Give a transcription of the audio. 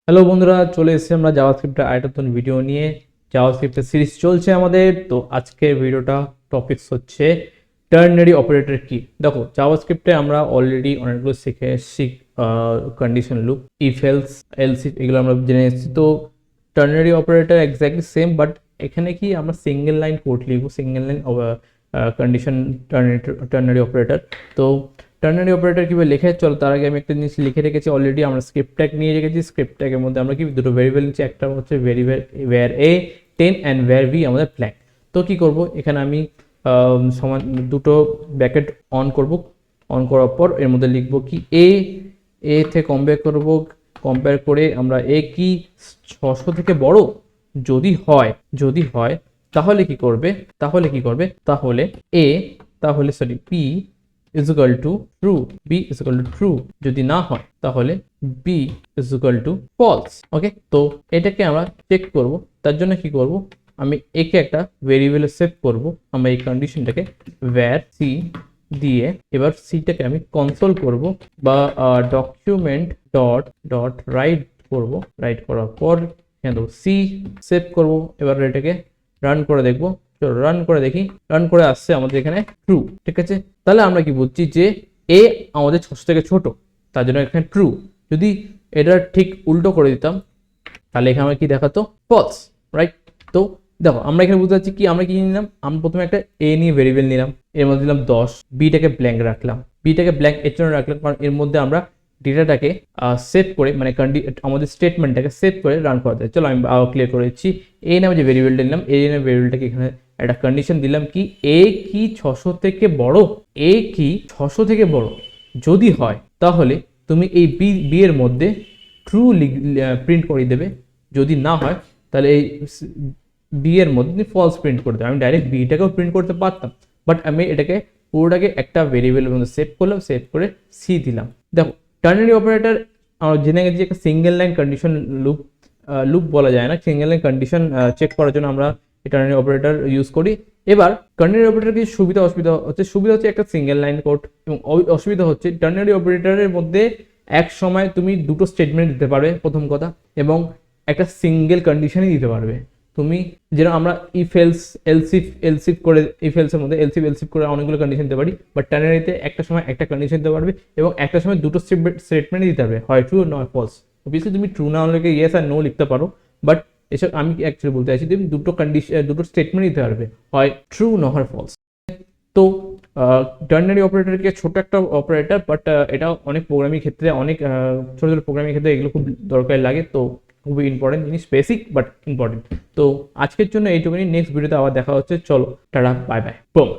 Hello বন্ধুরা, চলে এসেছি আমরা জাভাস্ক্রিপ্টের আরেকটা নতুন ভিডিও নিয়ে। জাভাস্ক্রিপ্টের সিরিজ চলছে আমাদের। তো আজকের ভিডিওটা টপিকস হচ্ছে টার্নারি অপারেটর কি। দেখো, জাভাস্ক্রিপ্টে আমরা অলরেডি অনেকগুলো শিখে এসেছি, condition loop, if else, else if, এগুলো আমরা জেনে এসেছি। তো ternary operator exactly same, but এখানে কি আমরা সিঙ্গেল লাইন কোড লিখবো, single line condition ternary operator. তো টার্নারি অপারেটর কীভাবে লেখে, চলো তার আগে আমি একটা জিনিস লিখে রেখেছি অলরেডি। আমরা স্ক্রিপ্ট ট্যাগ নিয়ে রেখেছি। স্ক্রিপ্ট ট্যাগের মধ্যে আমরা কি দুটো ভেরিয়েবল নিচ্ছি, একটা হচ্ছে var A 10 and var B আমাদের ব্ল্যাঙ্ক। তো কি করব, এখানে আমি সমান দুটো ব্র্যাকেট অন করব। অন করার পর এর মধ্যে লিখব কি এ থেকে কম্পেয়ার করে আমরা এ কি 600 থেকে বড় যদি হয় তাহলে কি করবে, P is equal to true, b is equal to true। যদি না হয় তাহলে b is equal to false। ওকে, তো এটাকে আমরা চেক করব। তার জন্য কি করব, আমি একে একটা ভেরিয়েবলে সেভ করব। আমরা এই কন্ডিশনটাকে var c দিয়ে এবার সিটাকে আমি কনসোল করব বা ডকুমেন্ট ডট রাইট করব। রাইট করার পর এখানে দেবো সি, সেভ করব। এবার এটাকে রান করে দেখব। চলো রান করে দেখি। রান করে আসছে আমাদের এখানে ট্রু। ঠিক আছে, তাহলে আমরা কি বুঝছি যে এ আমাদের 600 থেকে ছোট, তার জন্য এখানে ট্রু। যদি এটা ঠিক উল্টো করে দিতাম তাহলে এখানে আমরা কি দেখাতো, ফলস। রাইট। তো দেখো, আমরা এখানে বুঝতে পারছি কি আমরা কি নিলাম। আমরা প্রথমে একটা এ নিয়ে ভেরিয়েবল নিলাম, এর মধ্যে দিলাম 10, বিটাকে ব্ল্যাঙ্ক রাখলাম। বিটাকে ব্ল্যাঙ্ক এর জন্য রাখলাম কারণ এর মধ্যে আমরা ডেটাটাকে সেভ করে, মানে আমাদের স্টেটমেন্টটাকে সেভ করে রান করাতে। চলো আমি ক্লিয়ার করে দিচ্ছি। এ নামে যে ভেরিয়েবলটা নিলাম, এ নামে ভেরিয়েবলটাকে এখানে একটা কন্ডিশন দিলাম কি এ কি 600 থেকে বড়, এ কি 600 থেকে বড়। যদি হয় তাহলে তুমি এই বি এর মধ্যে ট্রু প্রিন্ট করে দেবে। যদি না হয় তাহলে এই বি এর মধ্যে ফলস প্রিন্ট করে দেবে। আমি ডাইরেক্ট বিটাকেও প্রিন্ট করতে পারতাম, বাট আমি এটাকে পুরোটাকে একটা ভেরিয়েবলের মধ্যে সেভ করলাম, সেভ করে সি দিলাম। দেখো, টার্নারি অপারেটর আমরা জেনে গেছি একটা সিঙ্গেল লাইন কন্ডিশন লুপ বলা যায় না, সিঙ্গেল লাইন কন্ডিশন চেক করার জন্য আমরা টার্নারি অপারেটর ইউজ করি। এবার টার্নারি অপারেটর কিছু সুবিধা হচ্ছে একটা সিঙ্গেল লাইন কোড, এবং অসুবিধা হচ্ছে টার্নারি অপারেটরের মধ্যে এক সময় তুমি দুটো স্টেটমেন্ট দিতে পারবে প্রথম কথা, এবং একটা কন্ডিশনই দিতে পারবে। তুমি যেরকম আমরা ইফ এলসিফ করে, ইফ এলসের মধ্যে এলসিফ করে অনেকগুলো কন্ডিশন দিতে পারি, বাট টার্নারিতে একটা সময় একটা কন্ডিশন দিতে পারবে এবং একটা সময় দুটো স্টেটমেন্ট দিতে পারবে, হয় ট্রু নয় ফলস। অবভিয়াসলি তুমি ট্রু না হলে ইয়েস আর নো লিখতে পারো, বাট এসব আমি অ্যাকচুয়ালি বলতে চাইছি তুমি দুটো স্টেটমেন্ট দিতে পারবে, হয় ট্রু না হয় ফলস। তো টার্নারি অপারেটরকে ছোট একটা অপারেটর, বাট এটা অনেক প্রোগ্রামিং ক্ষেত্রে, অনেক ছোট ছোট প্রোগ্রামিং ক্ষেত্রে এগুলো খুব দরকারি লাগে। তো খুবই ইম্পর্টেন্ট জিনিস, বেসিক বাট ইম্পর্টেন্ট। তো আজকের জন্য এইটুকুনি। নেক্সট ভিডিওতে আবার দেখা হচ্ছে। চলো টাটা, বাই বাই, বুম।